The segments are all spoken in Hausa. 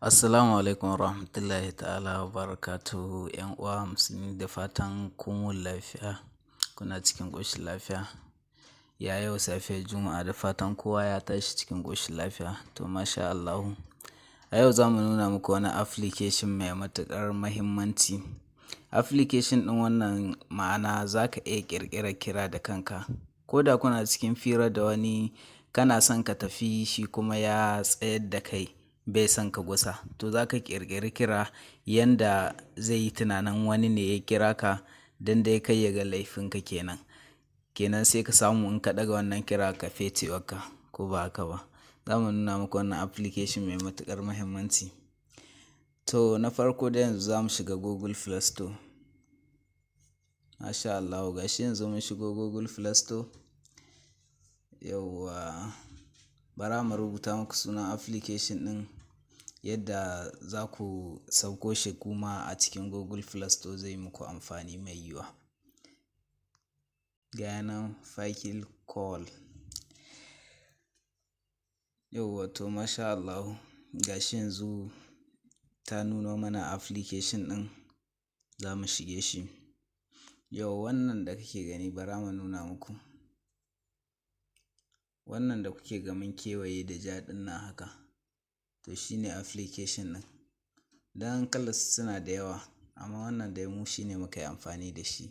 Assalamu alaikum warahmatullahi ta'ala wa barakatuhu. ‘Yan uwa musulmi da fatan kun wuni lafiya, kuna cikin ƙoshin lafiya. Ya yau safiyar Juma'a da fatan kowa ya tashi cikin ƙoshin lafiya. To masha Allahu. A yau za mu nuna muku wani application mai matuƙar mahimmanci. Application ɗin wannan ma'ana za ka iya ƙirƙirar kira da kanka. Ko da kuna cikin fira da wani kana son ka tafi shi kuma ya tsayar da kai bai son ka gusa. To za ka ƙirƙiri kira yanda zai yi tunanin wani ne ya kira ka don dai kai ya ga laifinka kenan. Kenan sai ka samu in ka ɗaga wannan kira ka fece wakka ko ba haka ba. Za mu nuna muku wannan application mai matuƙar mahimmanci. To na farko da yanzu za mu shiga Google Play Store. Masha Allahu gashi yanzu mun shigo Google Play Store. Yauwa bara mu rubuta muku sunan application ɗin yadda za ku sauko shi kuma a cikin Google Play Store zai muku amfani mai yiwuwa. Ga nan Fakil Call. Yauwa to masha Allahu gashi yanzu ta nuno mana application ɗin za mu shige shi. Yau wannan da kake gani bara mu nuna muku. Wannan da kuke ga mun kewaye da ja ɗin nan haka. To shine application ɗin. Dan kalas suna da yawa amma wannan dai mu shine muka yi amfani da shi.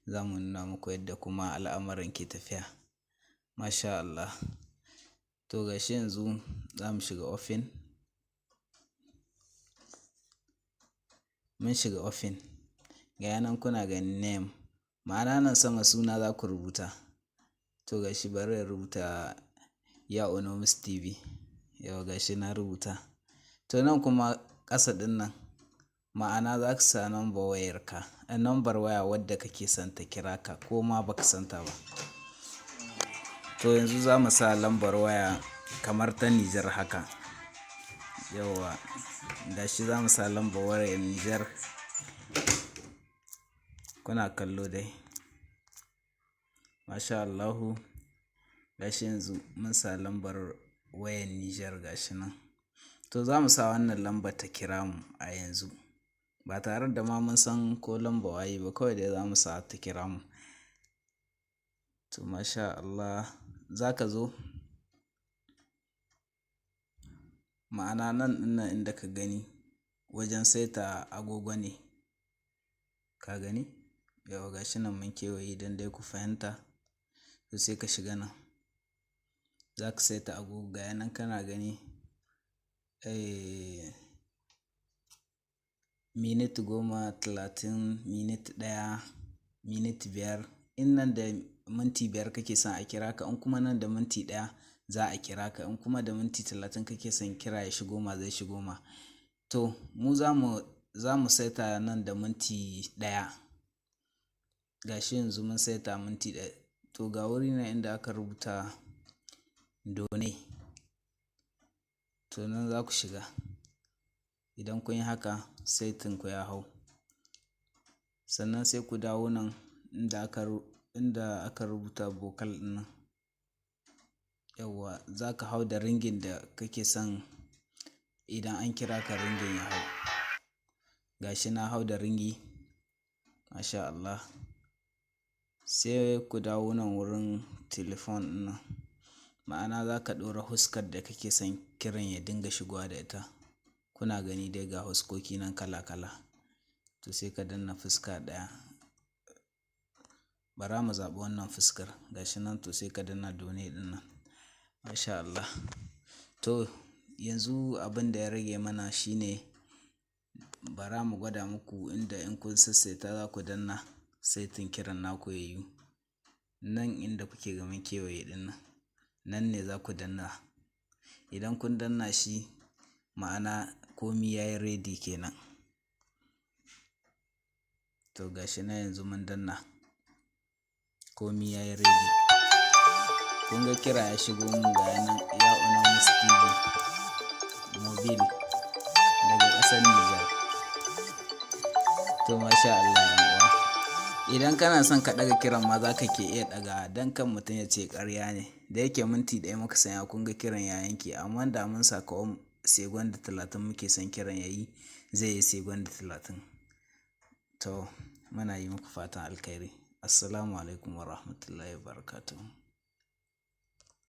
Za mu nuna muku yadda kuma al'amuran ke tafiya. Masha Allah. To gashi yanzu za mu shiga open. Mun shiga open. Ga nan kuna ganin name. Ma'ana nan sama suna za ku rubuta. To gashi bari in rubuta Yaonomus TV. Yau gashi na rubuta. To nan kuma ƙasa ɗin nan ma'ana za ka sa number wayarka. Number waya wadda kake son ta kira ka ko ma ba ka san ta ba. To yanzu za mu sa lambar waya kamar ta Nijar haka. Yauwa gashi za mu sa lambar wayar Nijar. Kuna kallo dai. Masha Allahu. Gashi yanzu mun sa lambar wayar Nijar gashi nan. To za mu sa wannan lambar ta kira mu a yanzu. Ba tare da ma mun san ko lambar waye ba kawai dai za mu sa ta kira mu. To masha Allah za ka zo. Ma'ana nan ɗinnan inda ka gani wajen saita agogo ne. Ka gani? Yau gashi nan mun kewaye don dai ku fahimta. To sai ka shiga nan. Za ka saita agogo ga nan kana gani. Minute 10, 30, minute 1, minute 5. In nan da minti 5 kake son a kira ka in kuma nan da minti 1 za a kira ka in kuma da minti 30 kake son kira ya shigo ma zai shigo ma. To mu za mu saita nan da minti 1. Gashi yanzu mun saita minti 1. To ga wuri nan inda aka rubuta donate. To nan za ku shiga. Idan kun yi haka saitin ku ya hau. Sannan sai ku dawo nan inda aka rubuta vocal ɗin nan. Yauwa za ka hau da ringin da kake son idan an kira ka ringin ya hau. Gashi na hau da ringi. Masha Allah. Sai ku dawo nan wurin telephone ɗin nan. Ma'ana za ka ɗora huskar da kake son kiran ya dinga shigowa da ita. Kuna gani dai ga huskoki nan kala kala. To sai ka danna fuska ɗaya. Bara mu zaɓi wannan fuskar. Gashi nan to sai ka danna donate ɗin nan. Masha Allah. To yanzu abin da ya rage mana shine bara mu gwada muku inda in kun sassaita za ku danna saitin kiran naku ya yiwu. Nan inda kuke ga mun kewaye ɗin nan. Nan ne za ku danna. Idan kun danna shi ma'ana komi ya yi ready kenan. To gashi nan yanzu mun danna. Komi ya yi ready. Kun ga kira ya shigo mun ga nan Yaonomus TV mobile daga ƙasar Nijar. To masha Allah yan uwa. Idan kana son ka ɗaga kiran ma za ka ke iya ɗaga don kan mutum ya ce ƙarya ne. Da yake minti 1 muka sanya kun ga kiran ya yanke amma da mun saka segon da 30 muke son kiran ya yi, zai yi segon da 30. To muna yi muku fatan alkhairi. Assalamu alaikum wa rahmatullahi wa barakatuh.